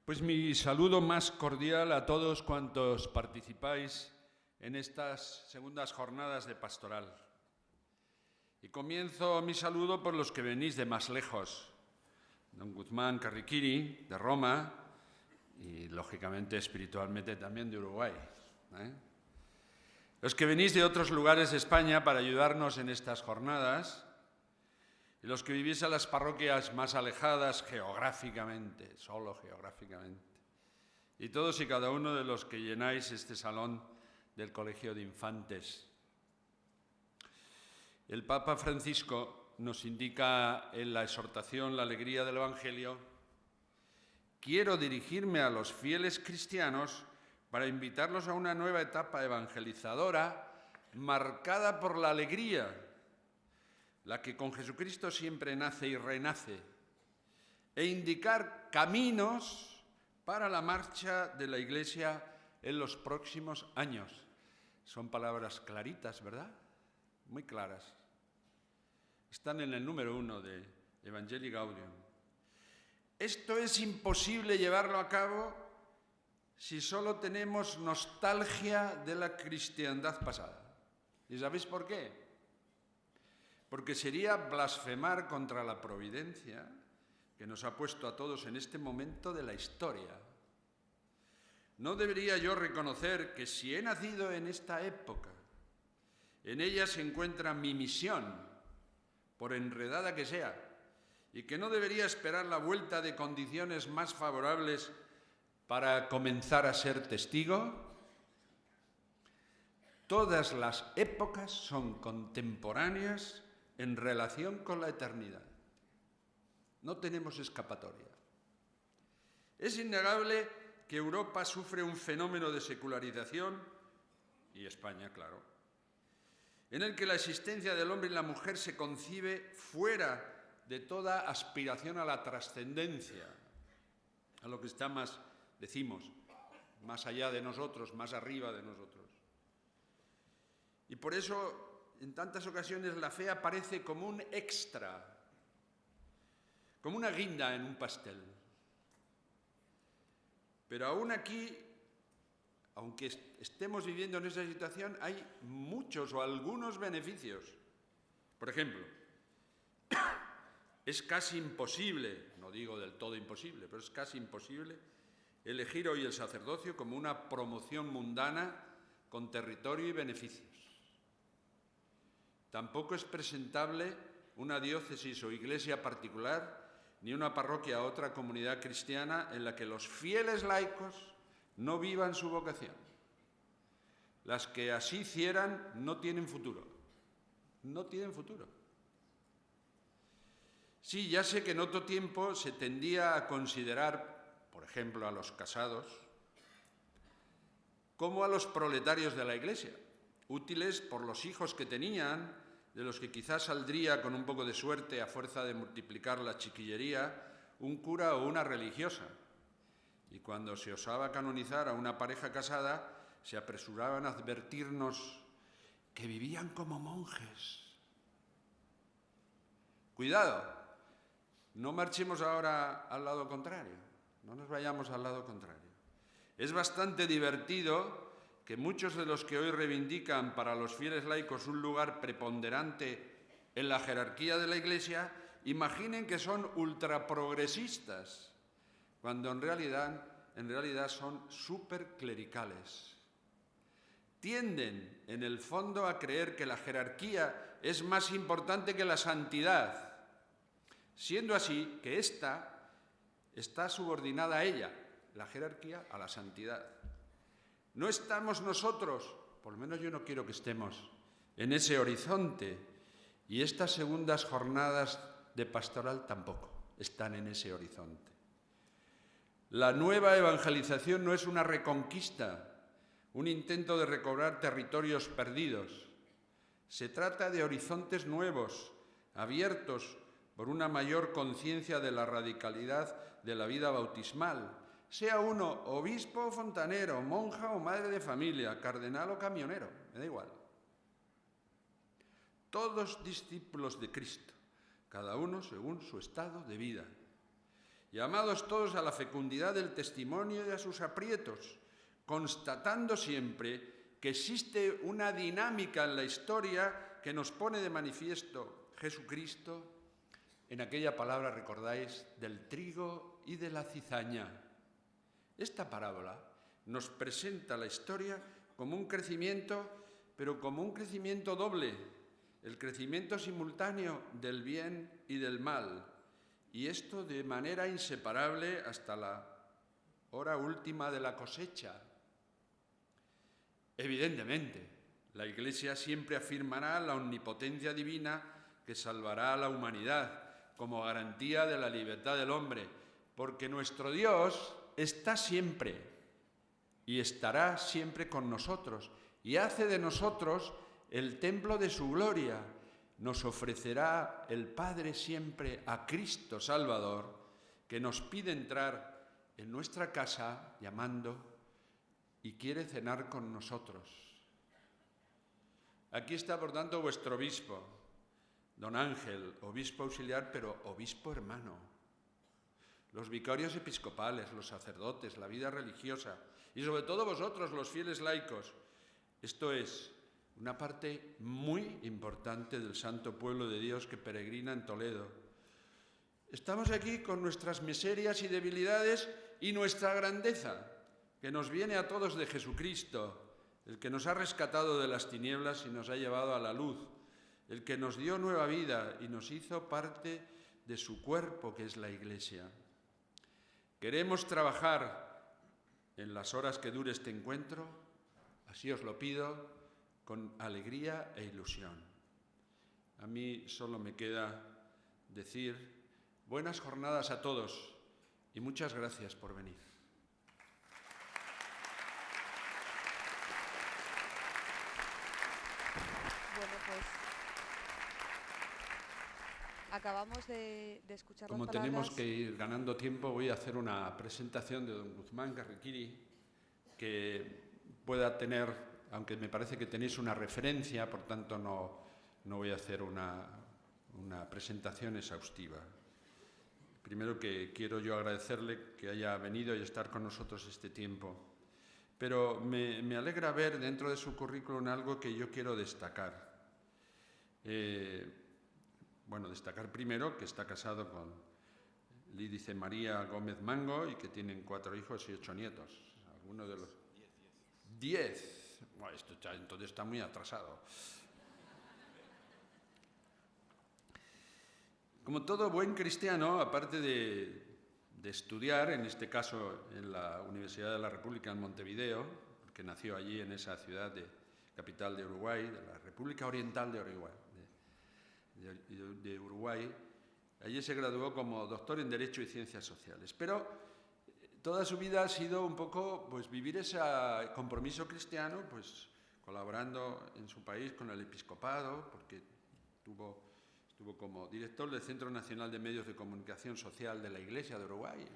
Pues mi saludo más cordial a todos cuantos participáis en estas segundas jornadas de pastoral. Y comienzo mi saludo por los que venís de más lejos. Don Guzmán Carriquiri, de Roma, y lógicamente espiritualmente también de Uruguay. Los que venís de otros lugares de España para ayudarnos en estas jornadas, y los que vivís a las parroquias más alejadas geográficamente, solo geográficamente, y todos y cada uno de los que llenáis este salón del Colegio de Infantes. El Papa Francisco nos indica en la exhortación La alegría del Evangelio: quiero dirigirme a los fieles cristianos para invitarlos a una nueva etapa evangelizadora marcada por la alegría, la que con Jesucristo siempre nace y renace, e indicar caminos para la marcha de la Iglesia en los próximos años. Son palabras claritas, ¿verdad? Muy claras. Están en el número 1 de Evangelii Gaudium. Esto es imposible llevarlo a cabo si solo tenemos nostalgia de la cristiandad pasada. ¿Y sabéis por qué? Porque sería blasfemar contra la providencia que nos ha puesto a todos en este momento de la historia. ¿No debería yo reconocer que si he nacido en esta época, en ella se encuentra mi misión, por enredada que sea, y que no debería esperar la vuelta de condiciones más favorables para comenzar a ser testigo? Todas las épocas son contemporáneas en relación con la eternidad. No tenemos escapatoria. Es innegable que Europa sufre un fenómeno de secularización, y España, claro, en el que la existencia del hombre y la mujer se concibe fuera de toda aspiración a la trascendencia, a lo que está más, decimos, más allá de nosotros, más arriba de nosotros. Y por eso, en tantas ocasiones, la fe aparece como un extra, como una guinda en un pastel. Pero aún aquí, aunque estemos viviendo en esa situación, hay muchos o algunos beneficios. Por ejemplo, es casi imposible, no digo del todo imposible, pero es casi imposible elegir hoy el sacerdocio como una promoción mundana con territorio y beneficios. Tampoco es presentable una diócesis o iglesia particular, ni una parroquia a otra comunidad cristiana en la que los fieles laicos no vivan su vocación. Las que así hicieran no tienen futuro. No tienen futuro. Sí, ya sé que en otro tiempo se tendía a considerar, por ejemplo, a los casados como a los proletarios de la Iglesia, útiles por los hijos que tenían, de los que quizás saldría con un poco de suerte a fuerza de multiplicar la chiquillería un cura o una religiosa. Y cuando se osaba canonizar a una pareja casada, se apresuraban a advertirnos que vivían como monjes. Cuidado, no marchemos ahora al lado contrario, no nos vayamos al lado contrario. Es bastante divertido que muchos de los que hoy reivindican para los fieles laicos un lugar preponderante en la jerarquía de la Iglesia imaginen que son ultraprogresistas, cuando en realidad son superclericales. Tienden, en el fondo, a creer que la jerarquía es más importante que la santidad, siendo así que ésta está subordinada a ella, la jerarquía, a la santidad. No estamos nosotros, por lo menos yo no quiero que estemos, en ese horizonte, y estas segundas jornadas de pastoral tampoco están en ese horizonte. La nueva evangelización no es una reconquista, un intento de recobrar territorios perdidos. Se trata de horizontes nuevos, abiertos por una mayor conciencia de la radicalidad de la vida bautismal, sea uno obispo o fontanero, monja o madre de familia, cardenal o camionero, me da igual. Todos discípulos de Cristo, cada uno según su estado de vida. llamados todos a la fecundidad del testimonio y a sus aprietos, constatando siempre que existe una dinámica en la historia que nos pone de manifiesto Jesucristo en aquella palabra, recordáis, del trigo y de la cizaña. Esta parábola nos presenta la historia como un crecimiento, pero como un crecimiento doble, el crecimiento simultáneo del bien y del mal, y esto de manera inseparable hasta la hora última de la cosecha. Evidentemente, la Iglesia siempre afirmará la omnipotencia divina que salvará a la humanidad como garantía de la libertad del hombre, porque nuestro Dios está siempre y estará siempre con nosotros y hace de nosotros el templo de su gloria. Nos ofrecerá el Padre siempre a Cristo Salvador, que nos pide entrar en nuestra casa llamando y quiere cenar con nosotros. Aquí está, por tanto, vuestro obispo, don Ángel, obispo auxiliar, pero obispo hermano. Los vicarios episcopales, los sacerdotes, la vida religiosa y sobre todo vosotros, los fieles laicos. Esto es una parte muy importante del santo pueblo de Dios que peregrina en Toledo. Estamos aquí con nuestras miserias y debilidades y nuestra grandeza, que nos viene a todos de Jesucristo, el que nos ha rescatado de las tinieblas y nos ha llevado a la luz, el que nos dio nueva vida y nos hizo parte de su cuerpo, que es la Iglesia. Queremos trabajar en las horas que dure este encuentro, así os lo pido, con alegría e ilusión. A mí solo me queda decir buenas jornadas a todos y muchas gracias por venir. Bueno, pues acabamos de escuchar Como las palabras. tenemos que ir ganando tiempo, voy a hacer una presentación de don Guzmán Garriquiri que pueda tener, aunque me parece que tenéis una referencia, por tanto no voy a hacer una presentación exhaustiva. Primero que quiero yo agradecerle que haya venido y estar con nosotros este tiempo, pero me alegra ver dentro de su currículum algo que yo quiero destacar. Destacar primero que está casado con Lídice María Gómez Mango y que tienen 4 hijos y 8 nietos. Algunos de los 10. Bueno, entonces está muy atrasado. Como todo buen cristiano, aparte de estudiar, en este caso en la Universidad de la República en Montevideo, porque nació allí en esa ciudad capital de Uruguay, de la República Oriental de Uruguay, de Uruguay, allí se graduó como doctor en Derecho y Ciencias Sociales. Pero toda su vida ha sido un poco vivir ese compromiso cristiano, colaborando en su país con el episcopado, porque estuvo como director del Centro Nacional de Medios de Comunicación Social de la Iglesia de Uruguay,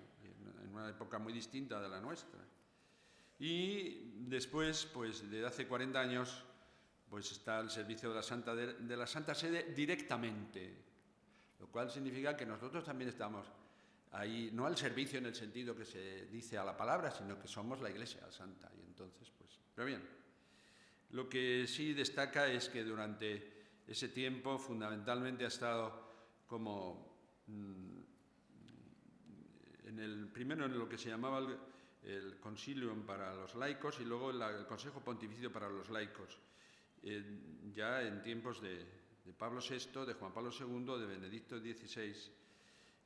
en una época muy distinta de la nuestra. Y después, desde hace 40 años, está al servicio de la Santa Sede directamente, lo cual significa que nosotros también estamos ahí, no al servicio en el sentido que se dice a la palabra, sino que somos la Iglesia Santa. Y entonces, pero bien, lo que sí destaca es que durante ese tiempo fundamentalmente ha estado como primero en lo que se llamaba el Concilium para los laicos y luego el Consejo Pontificio para los laicos, ya en tiempos de Pablo VI, de Juan Pablo II, de Benedicto XVI.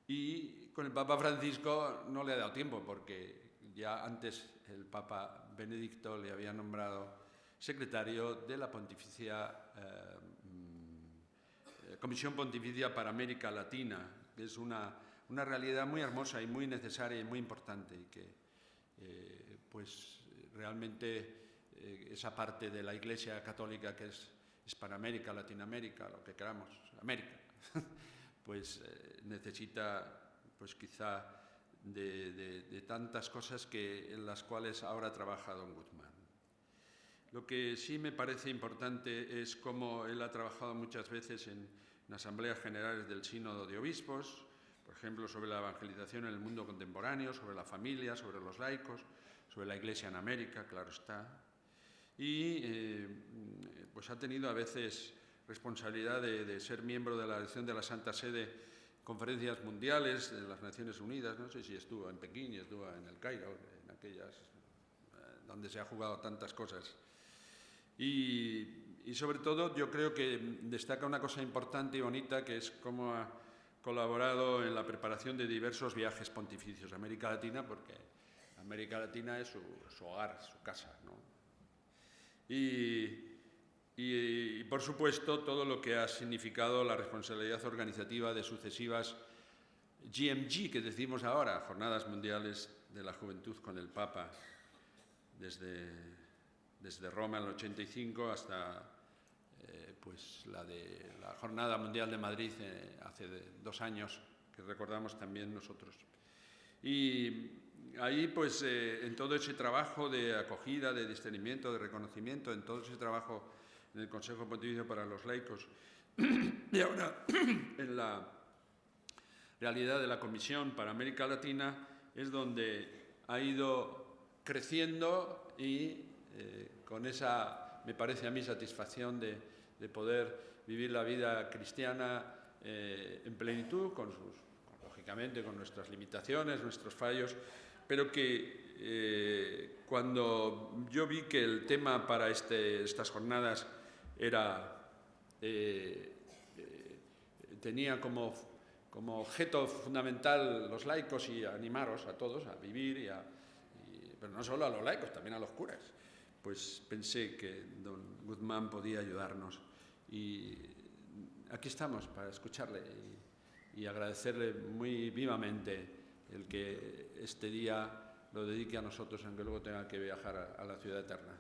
Y con el Papa Francisco no le ha dado tiempo, porque ya antes el Papa Benedicto le había nombrado secretario de la Comisión Pontificia para América Latina, que es una realidad muy hermosa y muy necesaria y muy importante, y que realmente esa parte de la Iglesia Católica que es Hispanoamérica, Latinoamérica, lo que queramos, América, necesita quizá de tantas cosas en las cuales ahora trabaja don Guzmán. Lo que sí me parece importante es cómo él ha trabajado muchas veces en asambleas generales del Sínodo de Obispos, por ejemplo, sobre la evangelización en el mundo contemporáneo, sobre la familia, sobre los laicos, sobre la Iglesia en América, claro está. Y pues ha tenido a veces responsabilidad de ser miembro de la dirección de la Santa Sede, conferencias mundiales de las Naciones Unidas, no sé si estuvo en Pekín y estuvo en el Cairo, en aquellas donde se ha jugado tantas cosas. Y sobre todo yo creo que destaca una cosa importante y bonita, que es cómo ha colaborado en la preparación de diversos viajes pontificios a América Latina, porque América Latina es su hogar, su casa, ¿no? Y por supuesto todo lo que ha significado la responsabilidad organizativa de sucesivas GMG, que decimos ahora, Jornadas Mundiales de la Juventud con el Papa, desde Roma en el 85 hasta pues la Jornada Mundial de Madrid hace 2 años, que recordamos también nosotros. Y ahí, pues, en todo ese trabajo de acogida, de discernimiento, de reconocimiento, en todo ese trabajo en el Consejo Pontificio para los Laicos y ahora en la realidad de la Comisión para América Latina, es donde ha ido creciendo y con esa, me parece a mí, satisfacción de poder vivir la vida cristiana en plenitud, lógicamente con nuestras limitaciones, nuestros fallos, pero que cuando yo vi que el tema para estas jornadas tenía como objeto fundamental los laicos y animaros a todos a vivir, pero no solo a los laicos, también a los curas, pues pensé que don Guzmán podía ayudarnos. Y aquí estamos para escucharle y agradecerle muy vivamente el que este día lo dedique a nosotros, aunque luego tenga que viajar a la ciudad eterna,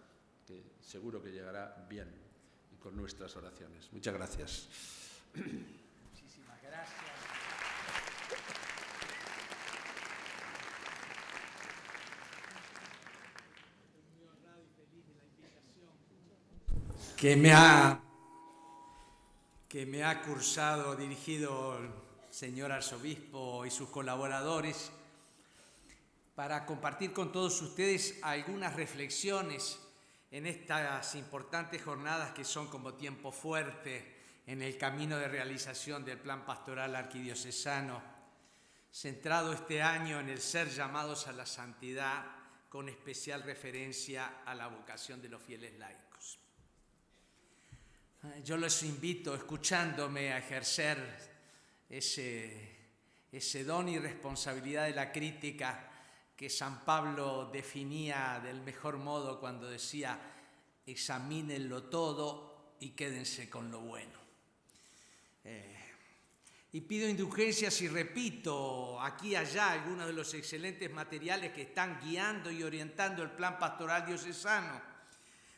que seguro que llegará bien y con nuestras oraciones. Muchas gracias. Muchísimas gracias. Estoy muy honrado y feliz de la invitación que me ha cursado, dirigido el señor arzobispo y sus colaboradores, para compartir con todos ustedes algunas reflexiones en estas importantes jornadas que son como tiempo fuerte en el camino de realización del plan pastoral arquidiocesano, centrado este año en el ser llamados a la santidad, con especial referencia a la vocación de los fieles laicos. Yo los invito, escuchándome, a ejercer ese don y responsabilidad de la crítica que San Pablo definía del mejor modo cuando decía: examínenlo todo y quédense con lo bueno. Y pido indulgencias y repito aquí y allá algunos de los excelentes materiales que están guiando y orientando el plan pastoral diocesano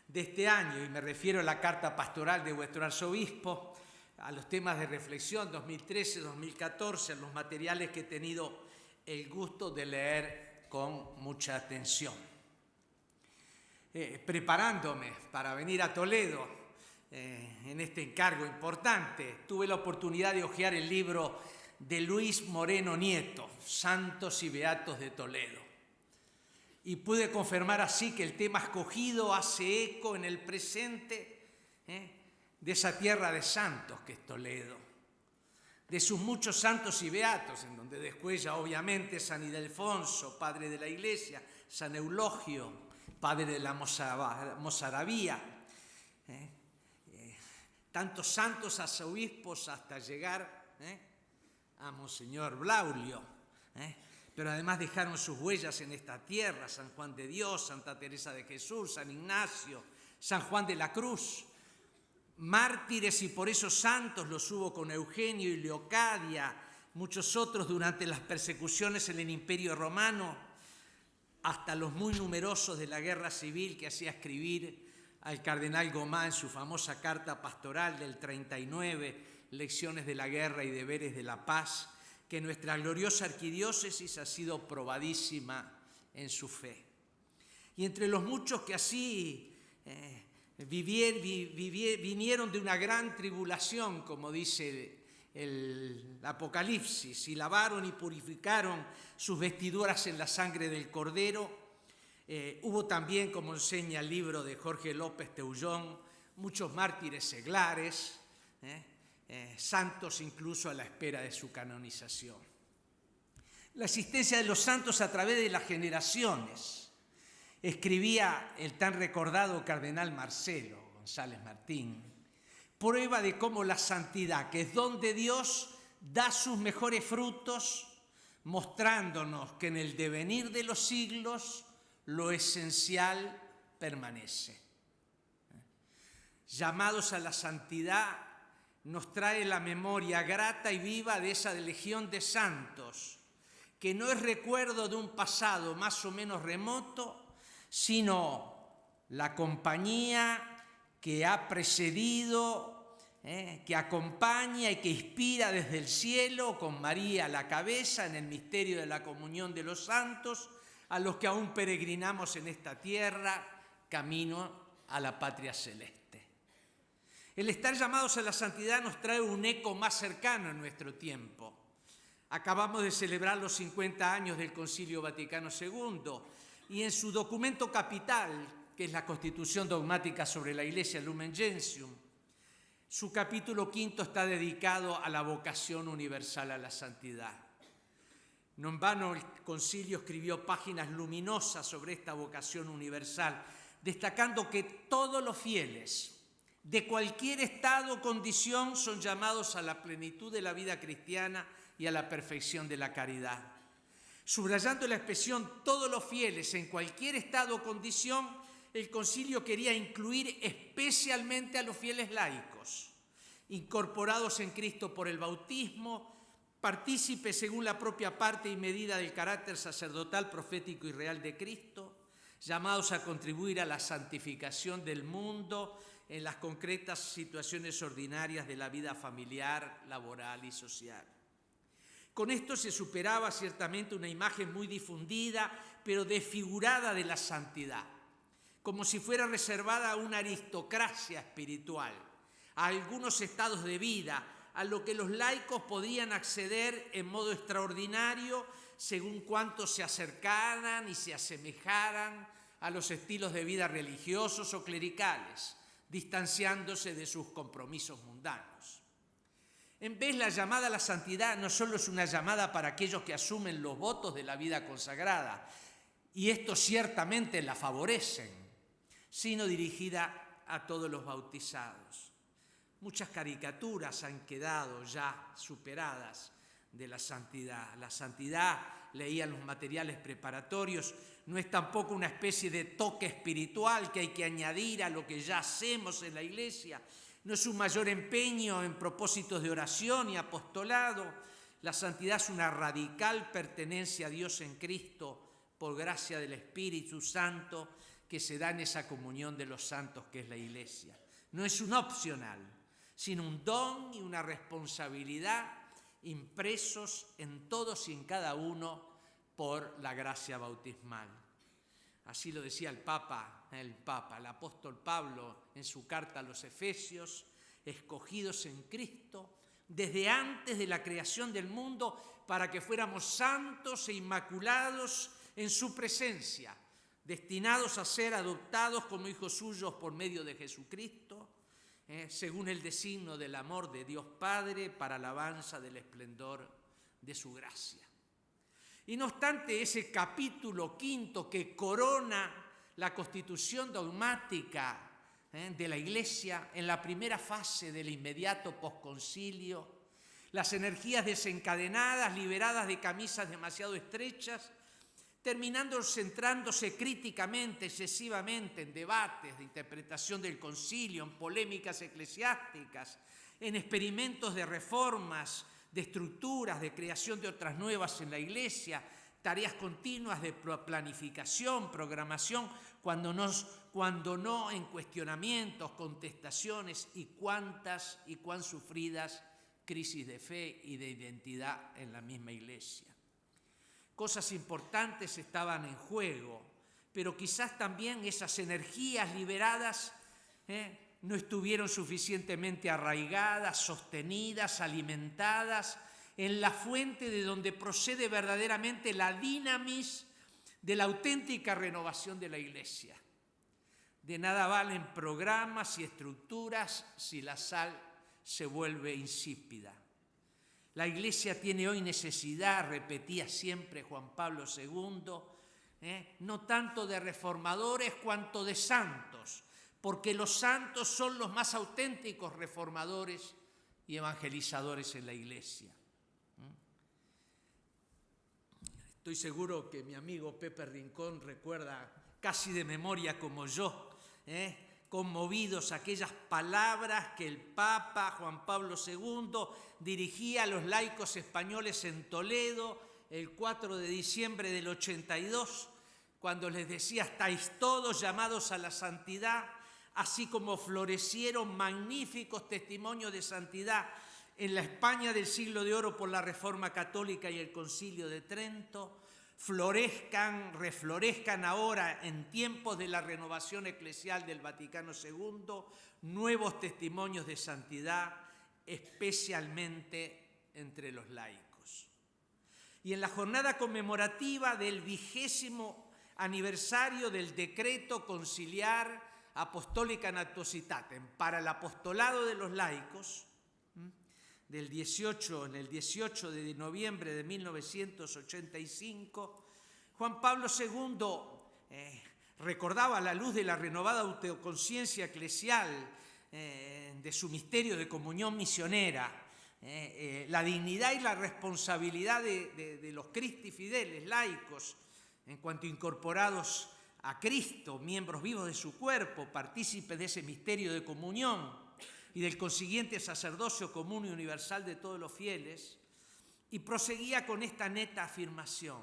de este año, y me refiero a la carta pastoral de vuestro arzobispo, a los temas de reflexión 2013-2014, a los materiales que he tenido el gusto de leer con mucha atención. Preparándome para venir a Toledo en este encargo importante, tuve la oportunidad de hojear el libro de Luis Moreno Nieto, Santos y Beatos de Toledo, y pude confirmar así que el tema escogido hace eco en el presente de esa tierra de santos que es Toledo, de sus muchos santos y beatos, en donde descuella obviamente San Ildefonso, padre de la Iglesia, San Eulogio, padre de la Mozarabía, tantos santos arzobispos hasta llegar a Monseñor Braulio, pero además dejaron sus huellas en esta tierra: San Juan de Dios, Santa Teresa de Jesús, San Ignacio, San Juan de la Cruz. Mártires, y por esos santos los hubo con Eugenio y Leocadia, muchos otros durante las persecuciones en el Imperio Romano, hasta los muy numerosos de la Guerra Civil que hacía escribir al cardenal Gomá en su famosa carta pastoral del 39, Lecciones de la Guerra y Deberes de la Paz, que nuestra gloriosa arquidiócesis ha sido probadísima en su fe. Y entre los muchos que así vinieron de una gran tribulación, como dice el Apocalipsis, y lavaron y purificaron sus vestiduras en la sangre del Cordero. Hubo también, como enseña el libro de Jorge López Teullón, muchos mártires seglares, santos incluso a la espera de su canonización. La existencia de los santos a través de las generaciones, escribía el tan recordado cardenal Marcelo González Martín, prueba de cómo la santidad, que es don de Dios, da sus mejores frutos, mostrándonos que en el devenir de los siglos lo esencial permanece. Llamados a la santidad, nos trae la memoria grata y viva de esa legión de santos, que no es recuerdo de un pasado más o menos remoto, sino la compañía que ha precedido, que acompaña y que inspira desde el cielo, con María a la cabeza, en el misterio de la comunión de los santos, a los que aún peregrinamos en esta tierra, camino a la patria celeste. El estar llamados a la santidad nos trae un eco más cercano en nuestro tiempo. Acabamos de celebrar los 50 años del Concilio Vaticano II y en su documento capital, que es la Constitución Dogmática sobre la Iglesia, Lumen Gentium, su capítulo 5 está dedicado a la vocación universal a la santidad. No en vano el concilio escribió páginas luminosas sobre esta vocación universal, destacando que todos los fieles, de cualquier estado o condición, son llamados a la plenitud de la vida cristiana y a la perfección de la caridad. Subrayando la expresión todos los fieles en cualquier estado o condición, el concilio quería incluir especialmente a los fieles laicos, incorporados en Cristo por el bautismo, partícipes según la propia parte y medida del carácter sacerdotal, profético y real de Cristo, llamados a contribuir a la santificación del mundo en las concretas situaciones ordinarias de la vida familiar, laboral y social. Con esto se superaba ciertamente una imagen muy difundida, pero desfigurada de la santidad, como si fuera reservada a una aristocracia espiritual, a algunos estados de vida, a lo que los laicos podían acceder en modo extraordinario según cuanto se acercaran y se asemejaran a los estilos de vida religiosos o clericales, distanciándose de sus compromisos mundanos. En vez, la llamada a la santidad no solo es una llamada para aquellos que asumen los votos de la vida consagrada, y estos ciertamente la favorecen, sino dirigida a todos los bautizados. Muchas caricaturas han quedado ya superadas de la santidad. La santidad, leían los materiales preparatorios, no es tampoco una especie de toque espiritual que hay que añadir a lo que ya hacemos en la Iglesia. No es un mayor empeño en propósitos de oración y apostolado. La santidad es una radical pertenencia a Dios en Cristo por gracia del Espíritu Santo que se da en esa comunión de los santos que es la Iglesia. No es un opcional, sino un don y una responsabilidad impresos en todos y en cada uno por la gracia bautismal. Así lo decía el apóstol Pablo en su carta a los Efesios, escogidos en Cristo desde antes de la creación del mundo para que fuéramos santos e inmaculados en su presencia, destinados a ser adoptados como hijos suyos por medio de Jesucristo, según el designio del amor de Dios Padre para alabanza del esplendor de su gracia. Y no obstante, ese capítulo 5 que corona la constitución dogmática de la Iglesia en la primera fase del inmediato posconcilio, las energías desencadenadas, liberadas de camisas demasiado estrechas, terminando centrándose críticamente, excesivamente en debates de interpretación del concilio, en polémicas eclesiásticas, en experimentos de reformas, de estructuras, de creación de otras nuevas en la Iglesia, tareas continuas de planificación, programación, cuando no en cuestionamientos, contestaciones y cuán sufridas crisis de fe y de identidad en la misma Iglesia. Cosas importantes estaban en juego, pero quizás también esas energías liberadas no estuvieron suficientemente arraigadas, sostenidas, alimentadas en la fuente de donde procede verdaderamente la dinamis de la auténtica renovación de la Iglesia. De nada valen programas y estructuras si la sal se vuelve insípida. La Iglesia tiene hoy necesidad, repetía siempre Juan Pablo II, no tanto de reformadores cuanto de santos, porque los santos son los más auténticos reformadores y evangelizadores en la Iglesia. Estoy seguro que mi amigo Pepe Rincón recuerda casi de memoria como yo, conmovidos aquellas palabras que el Papa Juan Pablo II dirigía a los laicos españoles en Toledo el 4 de diciembre del 82, cuando les decía: estáis todos llamados a la santidad, así como florecieron magníficos testimonios de santidad en la España del siglo de oro por la Reforma Católica y el Concilio de Trento, reflorezcan ahora en tiempos de la renovación eclesial del Vaticano II, nuevos testimonios de santidad, especialmente entre los laicos. Y en la jornada conmemorativa del 20º aniversario del decreto conciliar Apostolica Natositatem para el apostolado de los laicos, en el 18 de noviembre de 1985, Juan Pablo II recordaba, a la luz de la renovada autoconciencia eclesial de su misterio de comunión misionera, la dignidad y la responsabilidad de los Christi Fideles laicos, en cuanto incorporados a Cristo, miembros vivos de su cuerpo, partícipes de ese misterio de comunión y del consiguiente sacerdocio común y universal de todos los fieles, y proseguía con esta neta afirmación: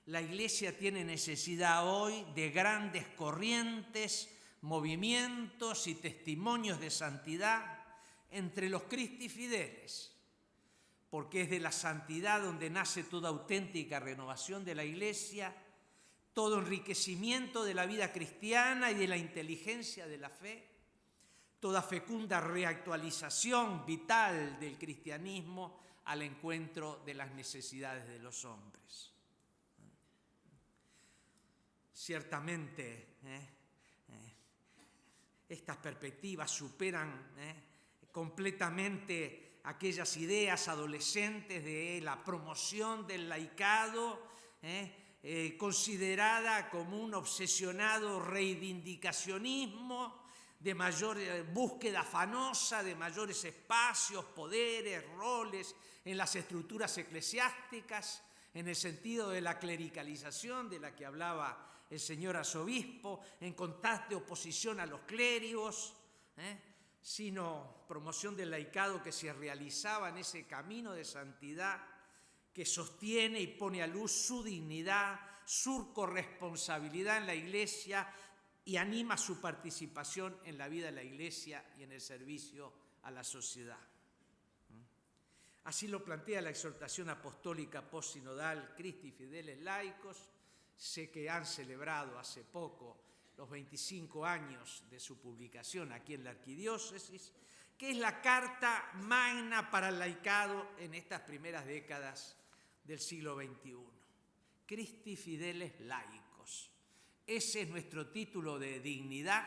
la Iglesia tiene necesidad hoy de grandes corrientes, movimientos y testimonios de santidad entre los Christi Fideles, porque es de la santidad donde nace toda auténtica renovación de la Iglesia, todo enriquecimiento de la vida cristiana y de la inteligencia de la fe, toda fecunda reactualización vital del cristianismo al encuentro de las necesidades de los hombres. Ciertamente, estas perspectivas superan completamente aquellas ideas adolescentes de la promoción del laicado, considerada como un obsesionado reivindicacionismo, de mayor búsqueda afanosa de mayores espacios, poderes, roles en las estructuras eclesiásticas, en el sentido de la clericalización de la que hablaba el señor arzobispo, en constante oposición a los clérigos, sino promoción del laicado que se realizaba en ese camino de santidad que sostiene y pone a luz su dignidad, su corresponsabilidad en la Iglesia y anima su participación en la vida de la Iglesia y en el servicio a la sociedad. Así lo plantea la exhortación apostólica postsinodal Christi Fideles Laicos. Sé que han celebrado hace poco los 25 años de su publicación aquí en la Arquidiócesis, que es la carta magna para el laicado en estas primeras décadas del siglo XXI. Christi Fideles Laicos. Ese es nuestro título de dignidad,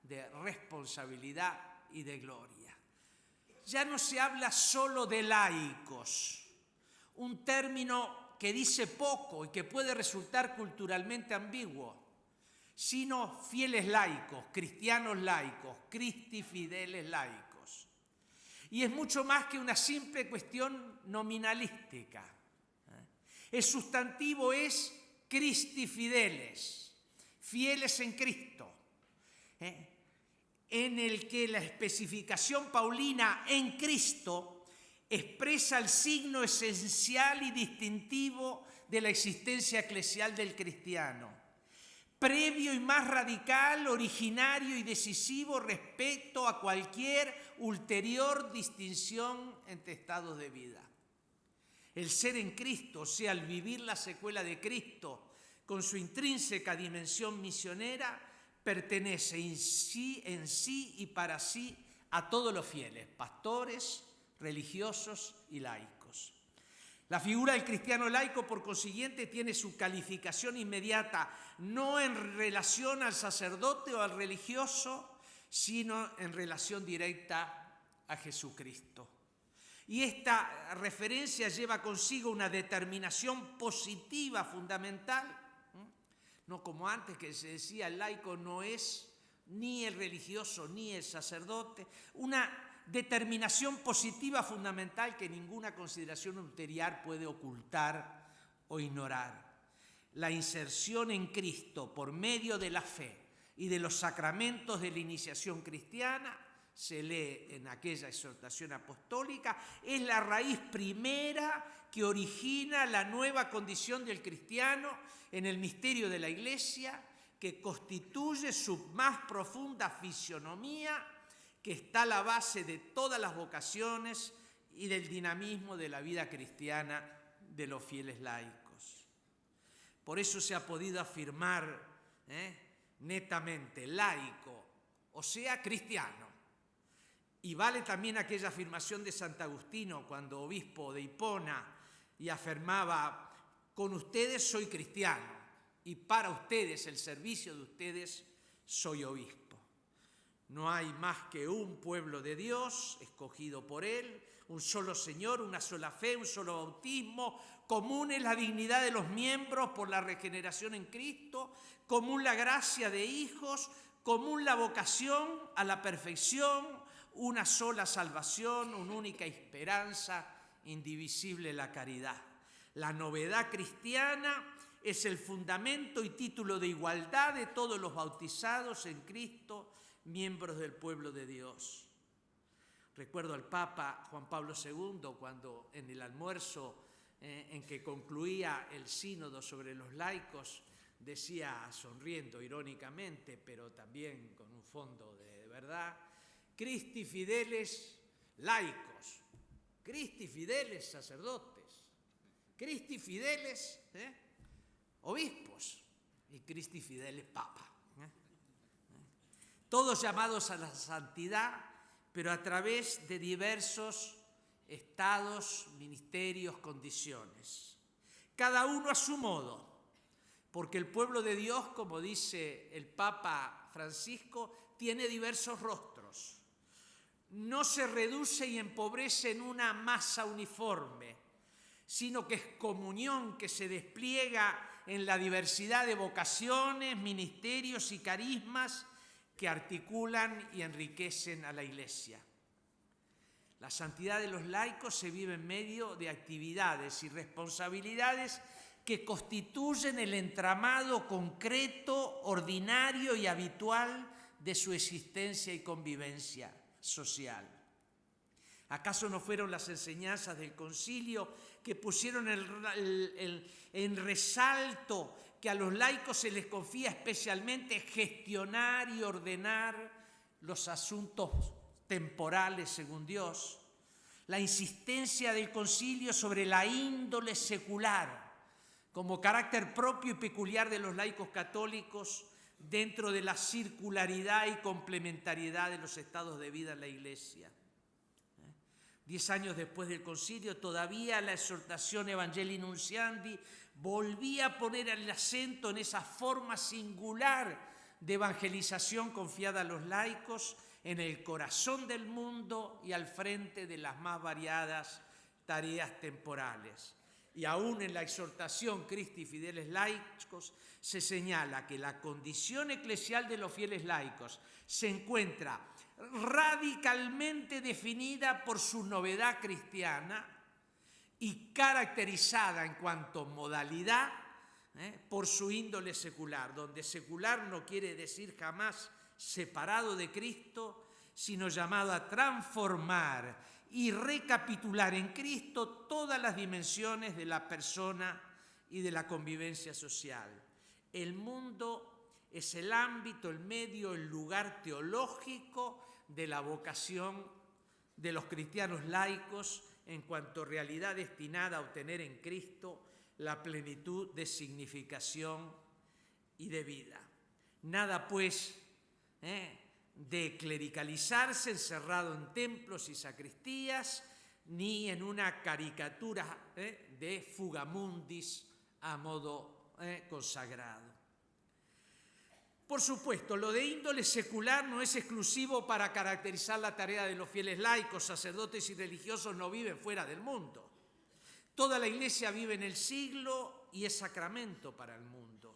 de responsabilidad y de gloria. Ya no se habla solo de laicos, un término que dice poco y que puede resultar culturalmente ambiguo, sino fieles laicos, cristianos laicos, Christi Fideles Laicos. Y es mucho más que una simple cuestión nominalística. El sustantivo es Christi Fideles, fieles en Cristo, en el que la especificación paulina en Cristo expresa el signo esencial y distintivo de la existencia eclesial del cristiano, previo y más radical, originario y decisivo respecto a cualquier ulterior distinción entre estados de vida. El ser en Cristo, o sea, el vivir la secuela de Cristo, con su intrínseca dimensión misionera, pertenece en sí y para sí a todos los fieles, pastores, religiosos y laicos. La figura del cristiano laico, por consiguiente, tiene su calificación inmediata, no en relación al sacerdote o al religioso, sino en relación directa a Jesucristo. Y esta referencia lleva consigo una determinación positiva fundamental, no como antes que se decía el laico no es ni el religioso ni el sacerdote, una determinación positiva fundamental que ninguna consideración ulterior puede ocultar o ignorar. La inserción en Cristo por medio de la fe y de los sacramentos de la iniciación cristiana, se lee en aquella exhortación apostólica, es la raíz primera que origina la nueva condición del cristiano en el misterio de la Iglesia, que constituye su más profunda fisionomía, que está a la base de todas las vocaciones y del dinamismo de la vida cristiana de los fieles laicos. Por eso se ha podido afirmar netamente laico, o sea, cristiano. Y vale también aquella afirmación de Sant'Agustino cuando obispo de Hipona y afirmaba: con ustedes soy cristiano y para ustedes, el servicio de ustedes, soy obispo. No hay más que un pueblo de Dios, escogido por Él, un solo Señor, una sola fe, un solo bautismo, común es la dignidad de los miembros por la regeneración en Cristo, común la gracia de hijos, común la vocación a la perfección, una sola salvación, una única esperanza, indivisible la caridad. La novedad cristiana es el fundamento y título de igualdad de todos los bautizados en Cristo, miembros del pueblo de Dios. Recuerdo al Papa Juan Pablo II cuando en el almuerzo en que concluía el sínodo sobre los laicos decía, sonriendo irónicamente, pero también con un fondo de verdad: Christi fideles laicos, Christi fideles sacerdotes, Christi fideles obispos y Christi fideles papa. Todos llamados a la santidad, pero a través de diversos estados, ministerios, condiciones. Cada uno a su modo, porque el pueblo de Dios, como dice el Papa Francisco, tiene diversos rostros. No se reduce y empobrece en una masa uniforme, sino que es comunión que se despliega en la diversidad de vocaciones, ministerios y carismas que articulan y enriquecen a la Iglesia. La santidad de los laicos se vive en medio de actividades y responsabilidades que constituyen el entramado concreto, ordinario y habitual de su existencia y convivencia social. ¿Acaso no fueron las enseñanzas del concilio que pusieron en resalto que a los laicos se les confía especialmente gestionar y ordenar los asuntos temporales según Dios? La insistencia del concilio sobre la índole secular como carácter propio y peculiar de los laicos católicos dentro de la circularidad y complementariedad de los estados de vida en la Iglesia. 10 años después del concilio, todavía la exhortación Evangelii Nuntiandi volvía a poner el acento en esa forma singular de evangelización confiada a los laicos en el corazón del mundo y al frente de las más variadas tareas temporales. Y aún en la exhortación Christi Fideles Laicos se señala que la condición eclesial de los fieles laicos se encuentra radicalmente definida por su novedad cristiana y caracterizada en cuanto a modalidad por su índole secular, donde secular no quiere decir jamás separado de Cristo, sino llamado a transformar y recapitular en Cristo todas las dimensiones de la persona y de la convivencia social. El mundo es el ámbito, el medio, el lugar teológico de la vocación de los cristianos laicos en cuanto a realidad destinada a obtener en Cristo la plenitud de significación y de vida. Nada, pues, de clericalizarse encerrado en templos y sacristías, ni en una caricatura de fugamundis a modo consagrado. Por supuesto, lo de índole secular no es exclusivo para caracterizar la tarea de los fieles laicos, sacerdotes y religiosos no viven fuera del mundo. Toda la Iglesia vive en el siglo y es sacramento para el mundo.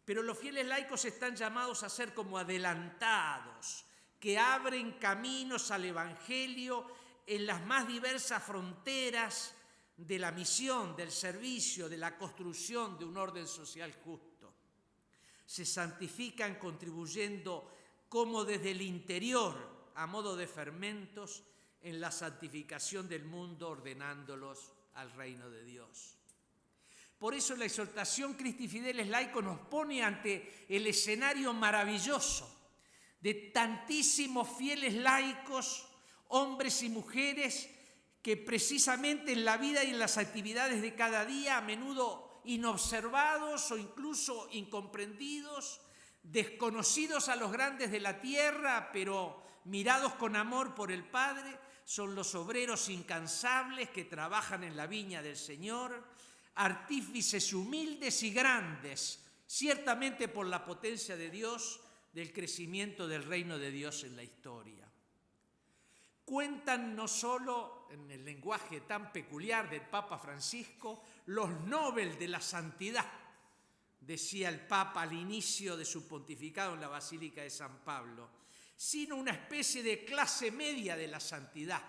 Pero los fieles laicos están llamados a ser como adelantados, que abren caminos al Evangelio en las más diversas fronteras de la misión, del servicio, de la construcción de un orden social justo. Se santifican contribuyendo como desde el interior, a modo de fermentos, en la santificación del mundo, ordenándolos al reino de Dios. Por eso la exhortación Christi Fideles Laicos nos pone ante el escenario maravilloso de tantísimos fieles laicos, hombres y mujeres, que precisamente en la vida y en las actividades de cada día, a menudo inobservados o incluso incomprendidos, desconocidos a los grandes de la tierra, pero mirados con amor por el Padre, son los obreros incansables que trabajan en la viña del Señor, artífices humildes y grandes, ciertamente por la potencia de Dios, del crecimiento del reino de Dios en la historia. Cuentan no solo, en el lenguaje tan peculiar del Papa Francisco, los Nobel de la santidad, decía el Papa al inicio de su pontificado en la Basílica de San Pablo, sino una especie de clase media de la santidad,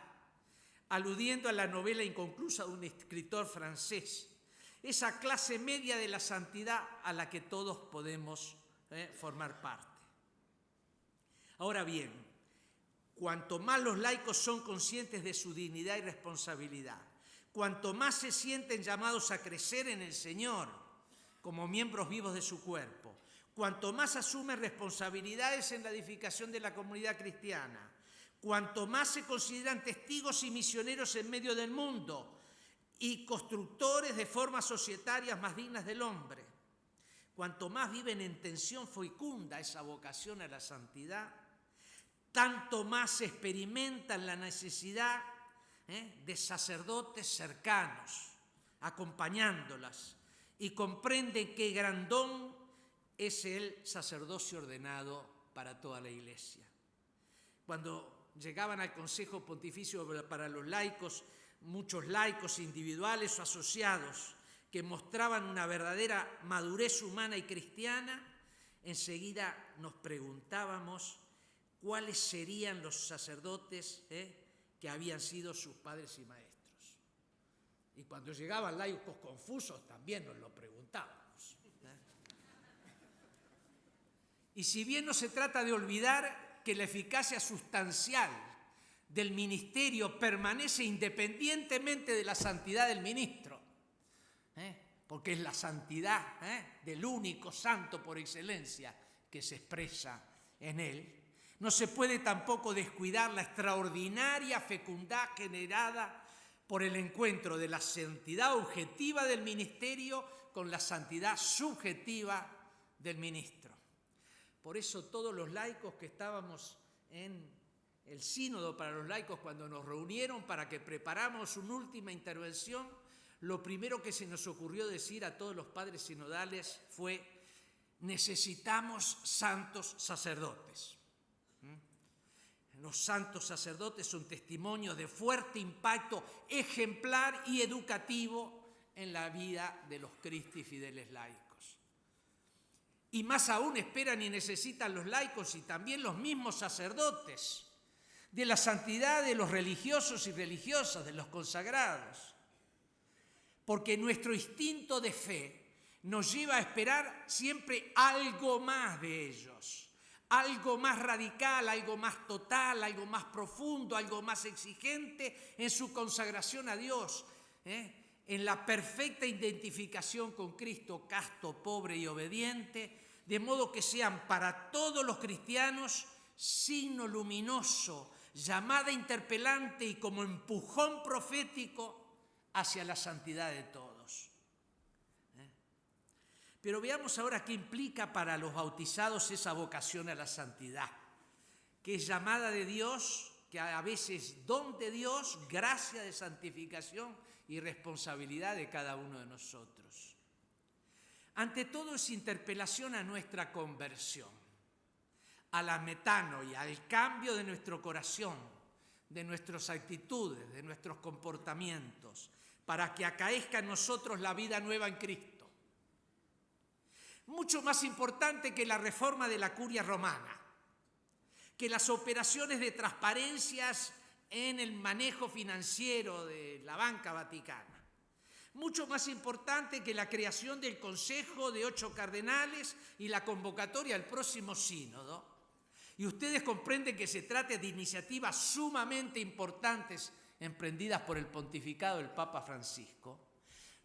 aludiendo a la novela inconclusa de un escritor francés, esa clase media de la santidad a la que todos podemos formar parte. Ahora bien, cuanto más los laicos son conscientes de su dignidad y responsabilidad, cuanto más se sienten llamados a crecer en el Señor como miembros vivos de su cuerpo, cuanto más asumen responsabilidades en la edificación de la comunidad cristiana, cuanto más se consideran testigos y misioneros en medio del mundo y constructores de formas societarias más dignas del hombre, cuanto más viven en tensión fecunda esa vocación a la santidad, tanto más experimentan la necesidad de sacerdotes cercanos, acompañándolas, y comprenden qué gran don es el sacerdocio ordenado para toda la Iglesia. Cuando llegaban al Consejo Pontificio para los laicos, muchos laicos individuales o asociados que mostraban una verdadera madurez humana y cristiana, enseguida nos preguntábamos cuáles serían los sacerdotes que habían sido sus padres y maestros. Y cuando llegaban laicos confusos también nos lo preguntábamos. Y si bien no se trata de olvidar que la eficacia sustancial del ministerio permanece independientemente de la santidad del ministro, porque es la santidad del único santo por excelencia que se expresa en él, no se puede tampoco descuidar la extraordinaria fecundidad generada por el encuentro de la santidad objetiva del ministerio con la santidad subjetiva del ministro. Por eso todos los laicos que estábamos en el sínodo para los laicos, cuando nos reunieron para que preparamos una última intervención, lo primero que se nos ocurrió decir a todos los padres sinodales fue: necesitamos santos sacerdotes. Los santos sacerdotes son testimonios de fuerte impacto ejemplar y educativo en la vida de los Christi Fideles laicos. Y más aún esperan y necesitan los laicos y también los mismos sacerdotes de la santidad de los religiosos y religiosas, de los consagrados. Porque nuestro instinto de fe nos lleva a esperar siempre algo más de ellos. Algo más radical, algo más total, algo más profundo, algo más exigente en su consagración a Dios, en la perfecta identificación con Cristo, casto, pobre y obediente, de modo que sean para todos los cristianos signo luminoso, llamada interpelante y como empujón profético hacia la santidad de todos. Pero veamos ahora qué implica para los bautizados esa vocación a la santidad, que es llamada de Dios, que a veces don de Dios, gracia de santificación y responsabilidad de cada uno de nosotros. Ante todo es interpelación a nuestra conversión, a la metanoia, al cambio de nuestro corazón, de nuestras actitudes, de nuestros comportamientos, para que acaezca en nosotros la vida nueva en Cristo. Mucho más importante que la reforma de la curia romana, que las operaciones de transparencias en el manejo financiero de la banca vaticana. Mucho más importante que la creación del Consejo de 8 cardenales y la convocatoria al próximo sínodo. Y ustedes comprenden que se trata de iniciativas sumamente importantes emprendidas por el pontificado del Papa Francisco.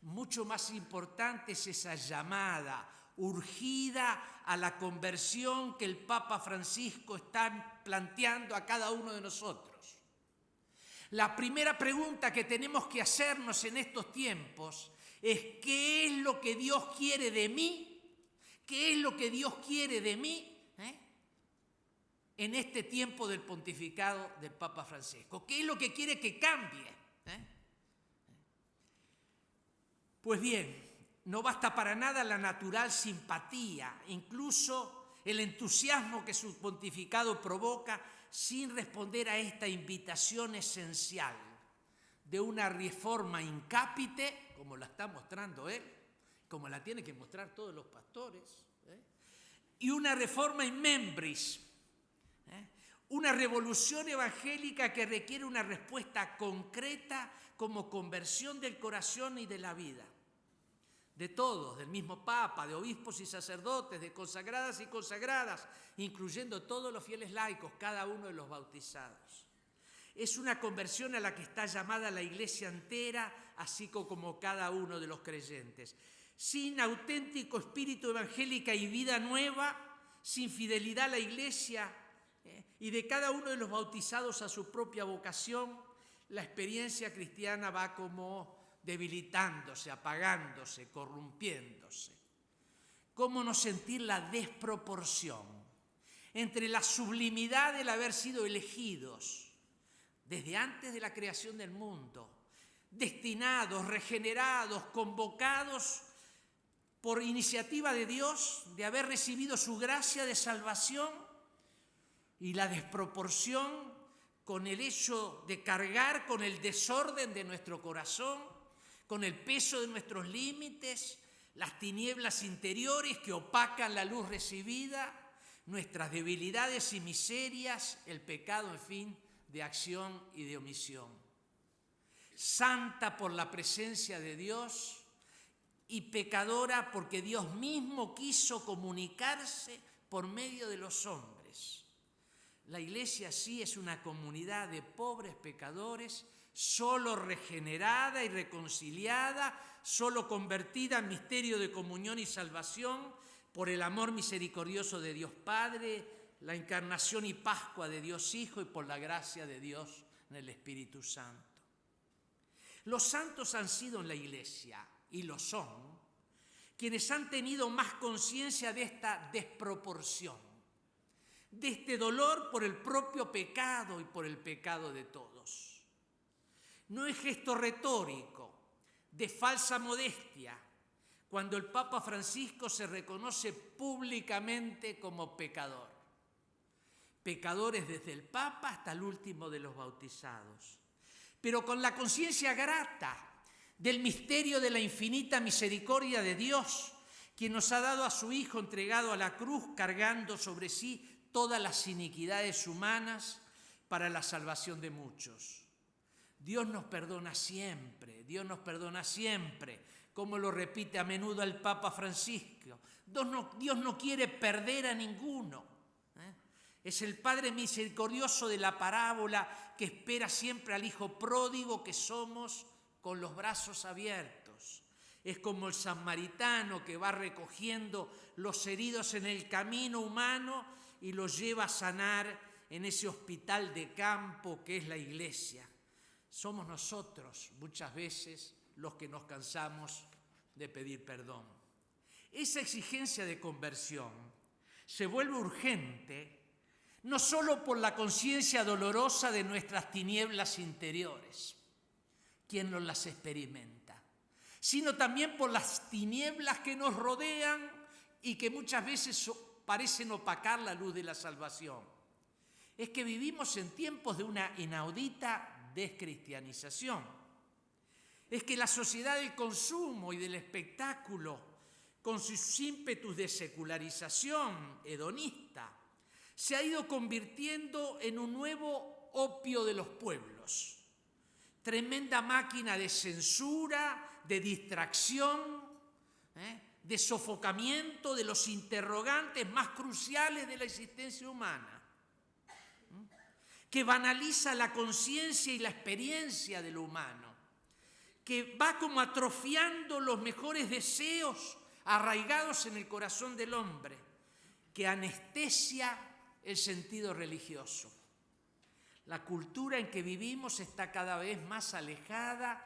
Mucho más importante es esa llamada urgida a la conversión que el Papa Francisco está planteando a cada uno de nosotros. La primera pregunta que tenemos que hacernos en estos tiempos es: ¿qué es lo que Dios quiere de mí? ¿Qué es lo que Dios quiere de mí en este tiempo del pontificado del Papa Francisco? ¿Qué es lo que quiere que cambie? Pues bien, no basta para nada la natural simpatía, incluso el entusiasmo que su pontificado provoca, sin responder a esta invitación esencial de una reforma in capite, como la está mostrando él, como la tienen que mostrar todos los pastores, y una reforma in membris, una revolución evangélica que requiere una respuesta concreta como conversión del corazón y de la vida. De todos, del mismo Papa, de obispos y sacerdotes, de consagradas y consagradas, incluyendo todos los fieles laicos, cada uno de los bautizados. Es una conversión a la que está llamada la Iglesia entera, así como cada uno de los creyentes. Sin auténtico espíritu evangélica y vida nueva, sin fidelidad a la Iglesia y de cada uno de los bautizados a su propia vocación, la experiencia cristiana va como debilitándose, apagándose, corrompiéndose. ¿Cómo no sentir la desproporción entre la sublimidad del haber sido elegidos desde antes de la creación del mundo, destinados, regenerados, convocados por iniciativa de Dios, de haber recibido su gracia de salvación, y la desproporción con el hecho de cargar con el desorden de nuestro corazón, con el peso de nuestros límites, las tinieblas interiores que opacan la luz recibida, nuestras debilidades y miserias, el pecado, en fin, de acción y de omisión. Santa por la presencia de Dios y pecadora porque Dios mismo quiso comunicarse por medio de los hombres. La Iglesia sí es una comunidad de pobres pecadores, solo regenerada y reconciliada, solo convertida en misterio de comunión y salvación por el amor misericordioso de Dios Padre, la encarnación y Pascua de Dios Hijo y por la gracia de Dios en el Espíritu Santo. Los santos han sido en la Iglesia, y lo son, quienes han tenido más conciencia de esta desproporción, de este dolor por el propio pecado y por el pecado de todos. No es gesto retórico, de falsa modestia, cuando el Papa Francisco se reconoce públicamente como pecador. Pecadores desde el Papa hasta el último de los bautizados. Pero con la conciencia grata del misterio de la infinita misericordia de Dios, quien nos ha dado a su Hijo entregado a la cruz, cargando sobre sí todas las iniquidades humanas para la salvación de muchos. Dios nos perdona siempre, como lo repite a menudo el Papa Francisco. Dios no quiere perder a ninguno. Es el Padre misericordioso de la parábola que espera siempre al Hijo pródigo que somos con los brazos abiertos. Es como el samaritano que va recogiendo los heridos en el camino humano y los lleva a sanar en ese hospital de campo que es la Iglesia. Somos nosotros muchas veces los que nos cansamos de pedir perdón. esa exigencia de conversión se vuelve urgente no solo por la conciencia dolorosa de nuestras tinieblas interiores, quien no las experimenta, sino también por las tinieblas que nos rodean y que muchas veces parecen opacar la luz de la salvación. Es que vivimos en tiempos de una inaudita descristianización. Es que la sociedad del consumo y del espectáculo, con sus ímpetus de secularización hedonista, se ha ido convirtiendo en un nuevo opio de los pueblos. Tremenda máquina de censura, de distracción, de sofocamiento de los interrogantes más cruciales de la existencia humana, que banaliza la conciencia y la experiencia de lo humano, que va como atrofiando los mejores deseos arraigados en el corazón del hombre, que anestesia el sentido religioso. La cultura en que vivimos está cada vez más alejada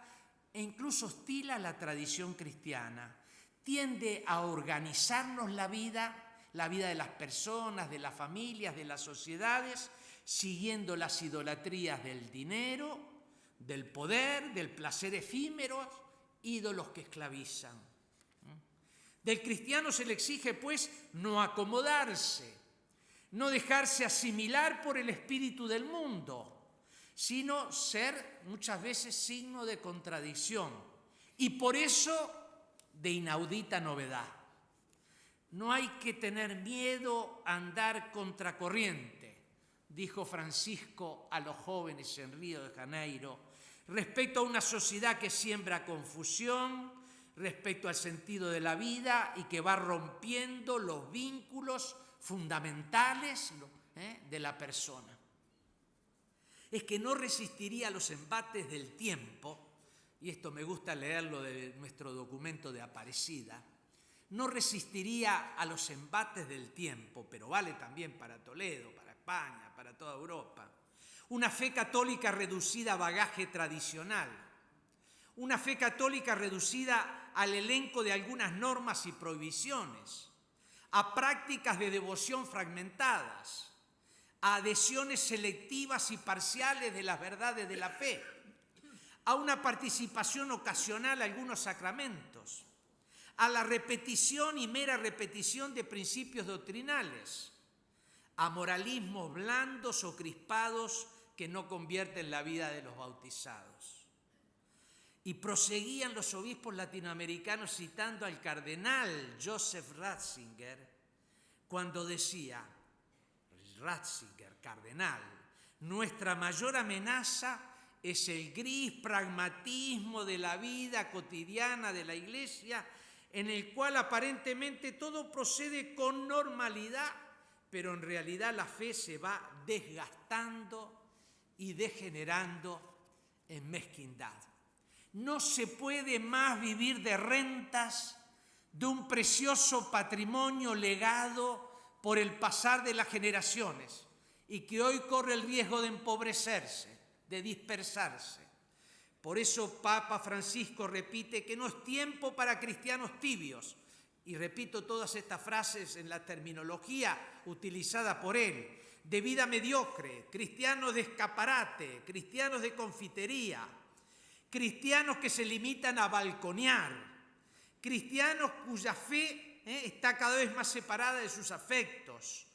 e incluso hostil a la tradición cristiana. Tiende a organizarnos la vida de las personas, de las familias, de las sociedades, siguiendo las idolatrías del dinero, del poder, del placer efímero, ídolos que esclavizan. Del cristiano se le exige, pues, no acomodarse, no dejarse asimilar por el espíritu del mundo, sino ser muchas veces signo de contradicción y por eso de inaudita novedad. No hay que tener miedo a andar contracorriente, dijo Francisco a los jóvenes en Río de Janeiro, respecto a una sociedad que siembra confusión, respecto al sentido de la vida y que va rompiendo los vínculos fundamentales de la persona. Es que no resistiría a los embates del tiempo, y esto me gusta leerlo de nuestro documento de Aparecida, no resistiría a los embates del tiempo, pero vale también para Toledo, para España, para toda Europa, una fe católica reducida a bagaje tradicional, una fe católica reducida al elenco de algunas normas y prohibiciones, a prácticas de devoción fragmentadas, a adhesiones selectivas y parciales de las verdades de la fe, a una participación ocasional a algunos sacramentos, a la repetición y mera repetición de principios doctrinales, a moralismos blandos o crispados que no convierten la vida de los bautizados. Y proseguían los obispos latinoamericanos citando al cardenal Joseph Ratzinger cuando decía, Ratzinger, cardenal, nuestra mayor amenaza es el gris pragmatismo de la vida cotidiana de la Iglesia, en el cual aparentemente todo procede con normalidad, pero en realidad la fe se va desgastando y degenerando en mezquindad. No se puede más vivir de rentas de un precioso patrimonio legado por el pasar de las generaciones y que hoy corre el riesgo de empobrecerse, de dispersarse. Por eso Papa Francisco repite que no es tiempo para cristianos tibios, y repito todas estas frases en la terminología utilizada por él, de vida mediocre, cristianos de escaparate, cristianos de confitería, cristianos que se limitan a balconear, cristianos cuya fe está cada vez más separada de sus afectos,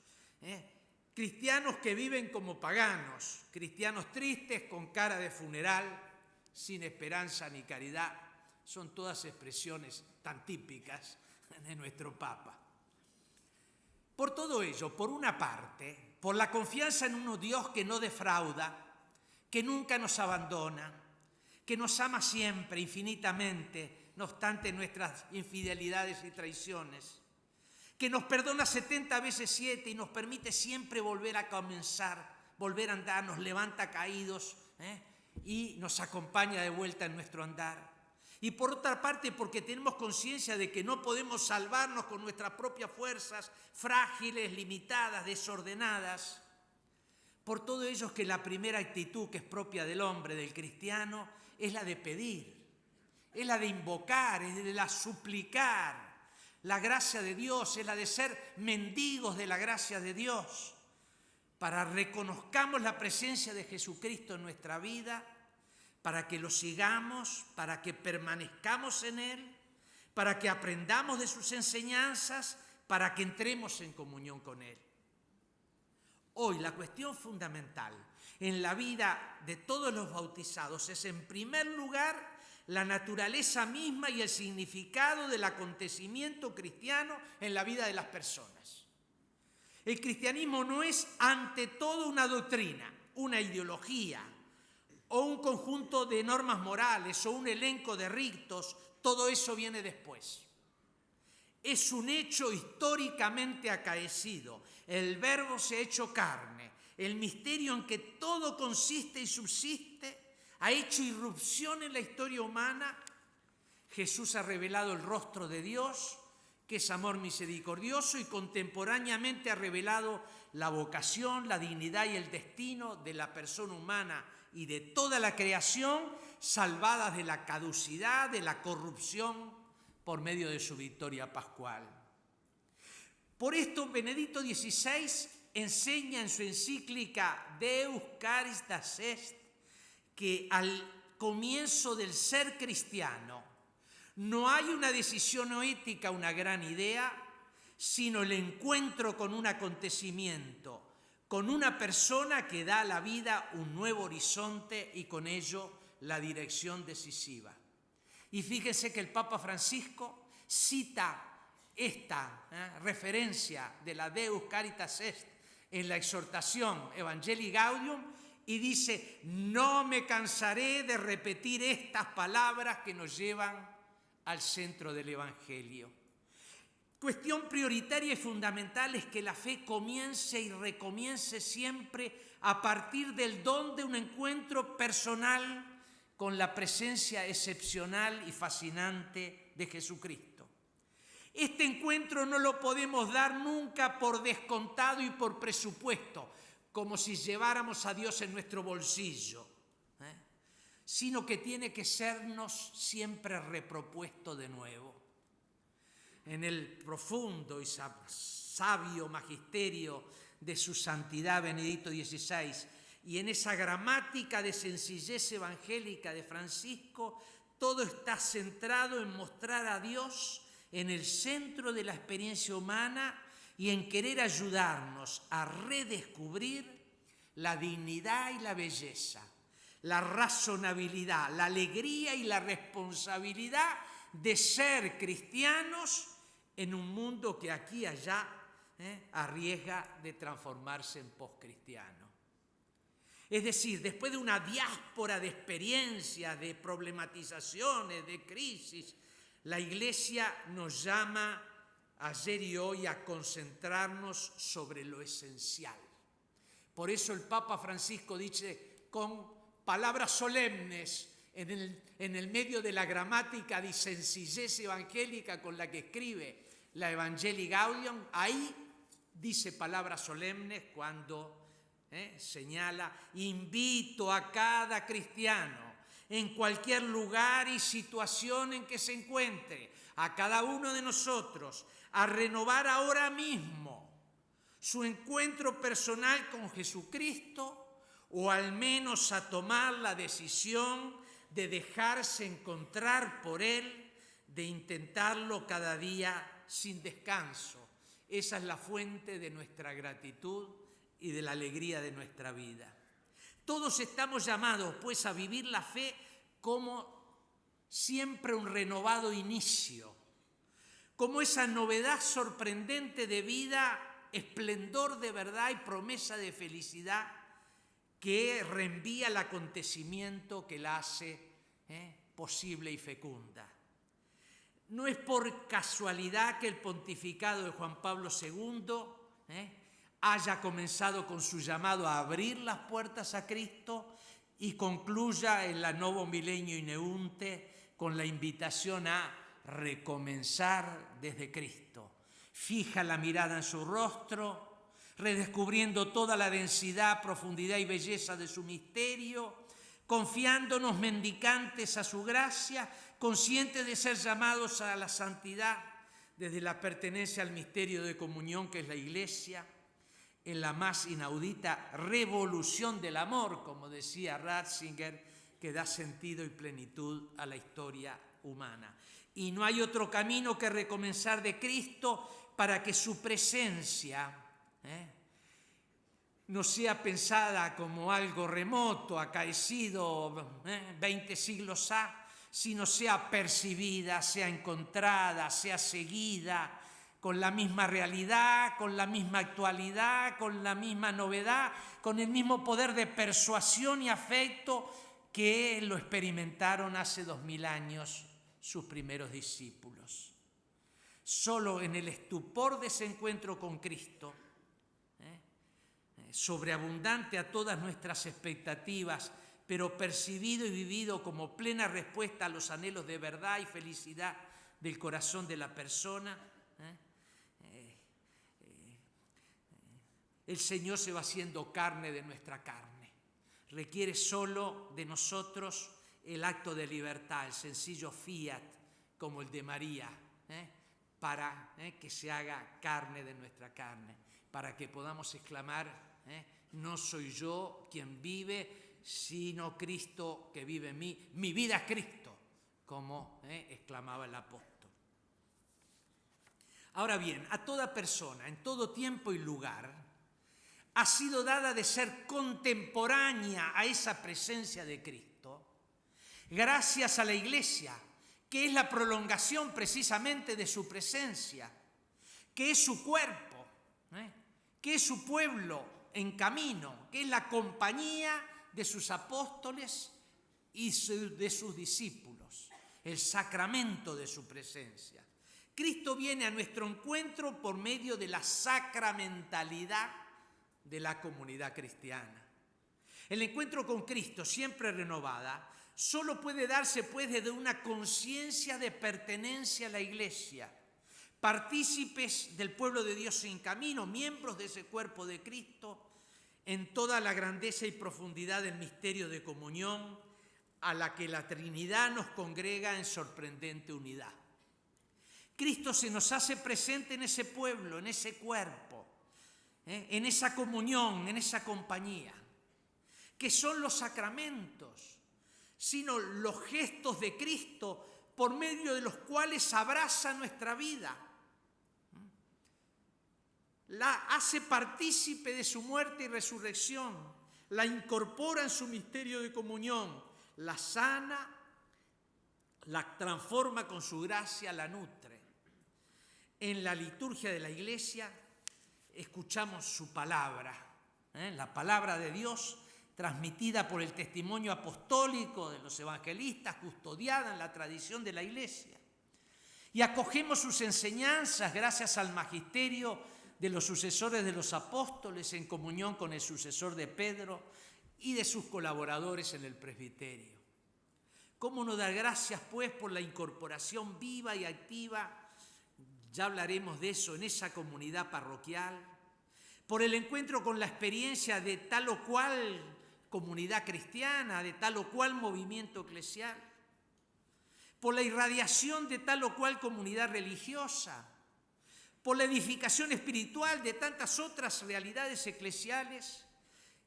cristianos que viven como paganos, cristianos tristes con cara de funeral, sin esperanza ni caridad. Son todas expresiones tan típicas de nuestro Papa. Por todo ello, por una parte, por la confianza en un Dios que no defrauda, que nunca nos abandona, que nos ama siempre, infinitamente, no obstante nuestras infidelidades y traiciones, que nos perdona 70 veces 7 y nos permite siempre volver a comenzar, volver a andar, nos levanta caídos y nos acompaña de vuelta en nuestro andar. Y por otra parte, porque tenemos conciencia de que no podemos salvarnos con nuestras propias fuerzas, frágiles, limitadas, desordenadas. Por todo ello es que la primera actitud que es propia del hombre, del cristiano, es la de pedir, es la de invocar, es la de suplicar, la gracia de Dios, es la de ser mendigos de la gracia de Dios, para reconozcamos la presencia de Jesucristo en nuestra vida, para que lo sigamos, para que permanezcamos en Él, para que aprendamos de sus enseñanzas, para que entremos en comunión con Él. Hoy la cuestión fundamental en la vida de todos los bautizados es, en primer lugar, la naturaleza misma y el significado del acontecimiento cristiano en la vida de las personas. El cristianismo no es ante todo una doctrina, una ideología o un conjunto de normas morales o un elenco de ritos, todo eso viene después. Es un hecho históricamente acaecido. El Verbo se ha hecho carne. El misterio en que todo consiste y subsiste ha hecho irrupción en la historia humana. Jesús ha revelado el rostro de Dios, que es amor misericordioso, y contemporáneamente ha revelado la vocación, la dignidad y el destino de la persona humana y de toda la creación, salvadas de la caducidad, de la corrupción, por medio de su victoria pascual. Por esto, Benedicto XVI enseña en su encíclica Deus Caritas Est que al comienzo del ser cristiano no hay una decisión o ética, una gran idea, sino el encuentro con un acontecimiento, con una persona que da a la vida un nuevo horizonte y con ello la dirección decisiva. Y fíjense que el Papa Francisco cita esta referencia de la Deus Caritas Est en la exhortación Evangelii Gaudium y dice: no me cansaré de repetir estas palabras que nos llevan al centro del Evangelio. Cuestión prioritaria y fundamental es que la fe comience y recomience siempre a partir del don de un encuentro personal con la presencia excepcional y fascinante de Jesucristo. Este encuentro no lo podemos dar nunca por descontado y por presupuesto, como si lleváramos a Dios en nuestro bolsillo, sino que tiene que sernos siempre repropuesto de nuevo. En el profundo y sabio magisterio de su santidad Benedicto XVI y en esa gramática de sencillez evangélica de Francisco, todo está centrado en mostrar a Dios en el centro de la experiencia humana y en querer ayudarnos a redescubrir la dignidad y la belleza, la razonabilidad, la alegría y la responsabilidad de ser cristianos en un mundo que aquí y allá arriesga de transformarse en poscristiano. Es decir, después de una diáspora de experiencias, de problematizaciones, de crisis, la Iglesia nos llama ayer y hoy a concentrarnos sobre lo esencial. Por eso el Papa Francisco dice con palabras solemnes en el medio de la gramática de sencillez evangélica con la que escribe la Evangelii Gaudium, ahí dice palabras solemnes cuando señala: invito a cada cristiano en cualquier lugar y situación en que se encuentre, a cada uno de nosotros, a renovar ahora mismo su encuentro personal con Jesucristo, o al menos a tomar la decisión de dejarse encontrar por Él, de intentarlo cada día sin descanso. Esa es la fuente de nuestra gratitud y de la alegría de nuestra vida. Todos estamos llamados, pues, a vivir la fe como siempre un renovado inicio, como esa novedad sorprendente de vida, esplendor de verdad y promesa de felicidad que reenvía el acontecimiento que la hace posible y fecunda. No es por casualidad que el pontificado de Juan Pablo II haya comenzado con su llamado a abrir las puertas a Cristo y concluya en la Novo Millennio Ineunte con la invitación a recomenzar desde Cristo. Fija la mirada en su rostro, redescubriendo toda la densidad, profundidad y belleza de su misterio, confiándonos mendicantes a su gracia, conscientes de ser llamados a la santidad, desde la pertenencia al misterio de comunión que es la Iglesia, en la más inaudita revolución del amor, como decía Ratzinger, que da sentido y plenitud a la historia humana. Y no hay otro camino que recomenzar de Cristo para que su presencia no sea pensada como algo remoto, acaecido 20 siglos ha, sino sea percibida, sea encontrada, sea seguida, con la misma realidad, con la misma actualidad, con la misma novedad, con el mismo poder de persuasión y afecto que lo experimentaron hace 2000 años sus primeros discípulos. Solo en el estupor de ese encuentro con Cristo, sobreabundante a todas nuestras expectativas, pero percibido y vivido como plena respuesta a los anhelos de verdad y felicidad del corazón de la persona, el Señor se va haciendo carne de nuestra carne. Requiere solo de nosotros el acto de libertad, el sencillo fiat, como el de María, para que se haga carne de nuestra carne, para que podamos exclamar, no soy yo quien vive, sino Cristo que vive en mí. Mi vida es Cristo, como exclamaba el apóstol. Ahora bien, a toda persona, en todo tiempo y lugar, ha sido dada de ser contemporánea a esa presencia de Cristo, gracias a la Iglesia, que es la prolongación precisamente de su presencia, que es su cuerpo, que es su pueblo en camino, que es la compañía de sus apóstoles y de sus discípulos, el sacramento de su presencia. Cristo viene a nuestro encuentro por medio de la sacramentalidad de la comunidad cristiana. El encuentro con Cristo, siempre renovada, solo puede darse pues desde una conciencia de pertenencia a la Iglesia, partícipes del pueblo de Dios en camino, miembros de ese cuerpo de Cristo, en toda la grandeza y profundidad del misterio de comunión a la que la Trinidad nos congrega en sorprendente unidad. Cristo se nos hace presente en ese pueblo, en ese cuerpo, en esa comunión, en esa compañía, que son los sacramentos, sino los gestos de Cristo por medio de los cuales abraza nuestra vida, la hace partícipe de su muerte y resurrección, la incorpora en su misterio de comunión, la sana, la transforma con su gracia, la nutre. En la liturgia de la Iglesia escuchamos su palabra, la palabra de Dios transmitida por el testimonio apostólico de los evangelistas, custodiada en la tradición de la Iglesia. Y acogemos sus enseñanzas gracias al magisterio de los sucesores de los apóstoles en comunión con el sucesor de Pedro y de sus colaboradores en el presbiterio. ¿Cómo no dar gracias, pues, por la incorporación viva y activa, ya hablaremos de eso, en esa comunidad parroquial, por el encuentro con la experiencia de tal o cual comunidad cristiana, de tal o cual movimiento eclesial, por la irradiación de tal o cual comunidad religiosa, por la edificación espiritual de tantas otras realidades eclesiales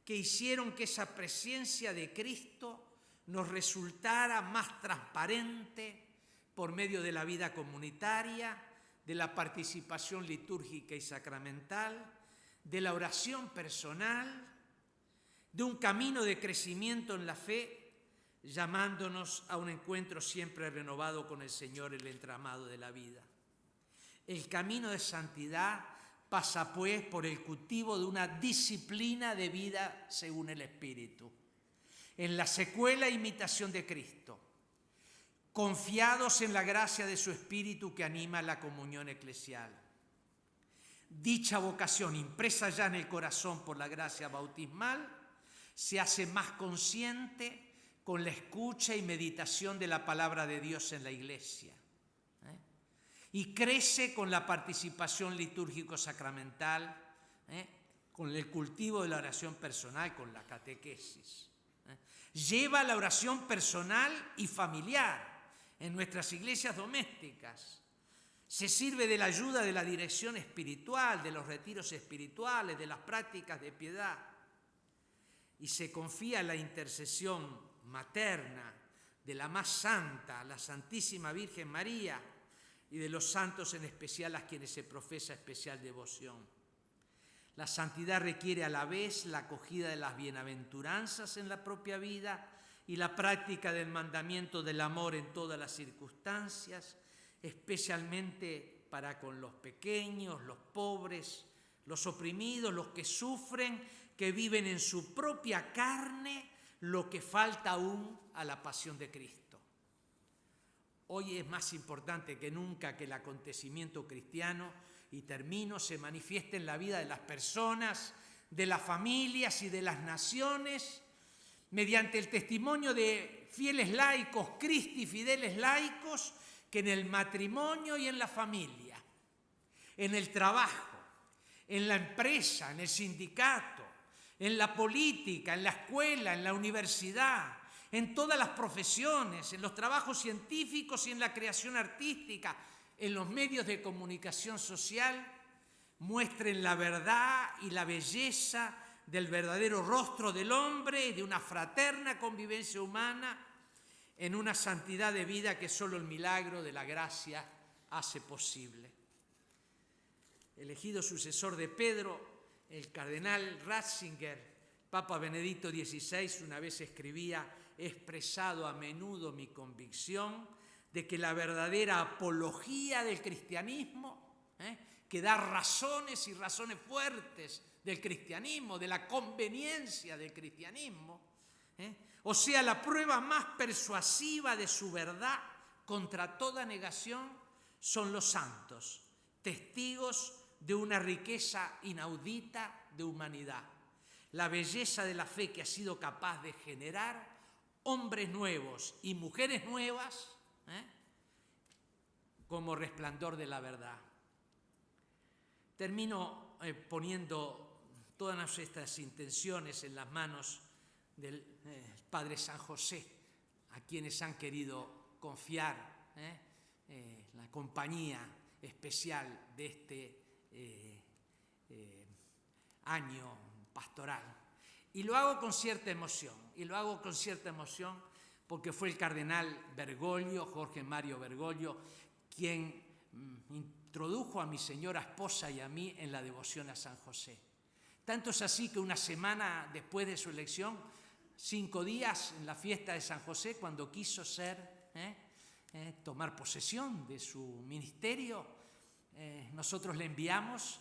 que hicieron que esa presencia de Cristo nos resultara más transparente por medio de la vida comunitaria, de la participación litúrgica y sacramental, de la oración personal, de un camino de crecimiento en la fe, llamándonos a un encuentro siempre renovado con el Señor, el entramado de la vida. El camino de santidad pasa, pues, por el cultivo de una disciplina de vida según el Espíritu, en la secuela e imitación de Cristo, confiados en la gracia de su Espíritu que anima la comunión eclesial. Dicha vocación, impresa ya en el corazón por la gracia bautismal, se hace más consciente con la escucha y meditación de la palabra de Dios en la Iglesia. Y crece con la participación litúrgico-sacramental, con el cultivo de la oración personal, con la catequesis. Lleva la oración personal y familiar en nuestras iglesias domésticas, Se sirve de la ayuda de la dirección espiritual, de los retiros espirituales, de las prácticas de piedad. Y se confía en la intercesión materna de la más santa, la Santísima Virgen María, y de los santos en especial a quienes se profesa especial devoción. La santidad requiere a la vez la acogida de las bienaventuranzas en la propia vida y la práctica del mandamiento del amor en todas las circunstancias, especialmente para con los pequeños, los pobres, los oprimidos, los que sufren, que viven en su propia carne lo que falta aún a la pasión de Cristo. Hoy es más importante que nunca que el acontecimiento cristiano, y termino, se manifieste en la vida de las personas, de las familias y de las naciones, mediante el testimonio de fieles laicos, Cristi fideles laicos, que en el matrimonio y en la familia, en el trabajo, en la empresa, en el sindicato, en la política, en la escuela, en la universidad, en todas las profesiones, en los trabajos científicos y en la creación artística, en los medios de comunicación social, muestren la verdad y la belleza del verdadero rostro del hombre y de una fraterna convivencia humana en una santidad de vida que solo el milagro de la gracia hace posible. Elegido sucesor de Pedro, el cardenal Ratzinger, Papa Benedicto XVI, una vez escribía: he expresado a menudo mi convicción de que la verdadera apología del cristianismo, que da razones y razones fuertes del cristianismo, de la conveniencia del cristianismo, o sea, la prueba más persuasiva de su verdad contra toda negación, son los santos, testigos de una riqueza inaudita de humanidad, la belleza de la fe que ha sido capaz de generar hombres nuevos y mujeres nuevas, como resplandor de la verdad. Termino poniendo todas estas intenciones en las manos del Padre San José, a quienes han querido confiar la compañía especial de este año pastoral. Y lo hago con cierta emoción, porque fue el cardenal Bergoglio, Jorge Mario Bergoglio, quien introdujo a mi señora esposa y a mí en la devoción a San José. Tanto es así que una semana después de su elección, 5 días en la fiesta de San José, cuando quiso tomar posesión de su ministerio, nosotros le enviamos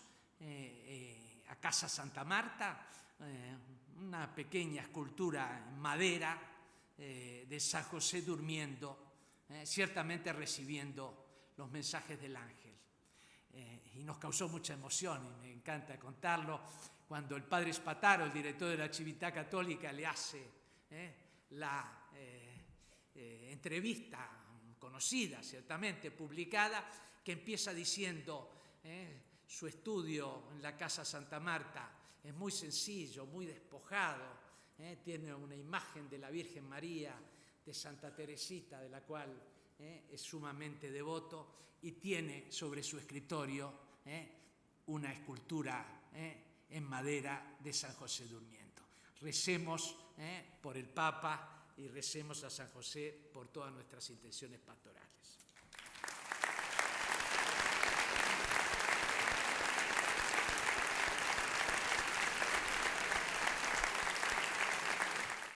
a Casa Santa Marta una pequeña escultura en madera de San José durmiendo, ciertamente recibiendo los mensajes del ángel. Y nos causó mucha emoción, y me encanta contarlo, cuando el padre Spataro, el director de la Civiltà Católica, le hace la entrevista conocida, ciertamente publicada, que empieza diciendo: su estudio en la Casa Santa Marta es muy sencillo, muy despojado, tiene una imagen de la Virgen María, de Santa Teresita, de la cual es sumamente devoto, y tiene sobre su escritorio una escultura en madera de San José durmiendo. Recemos por el Papa y recemos a San José por todas nuestras intenciones pastorales.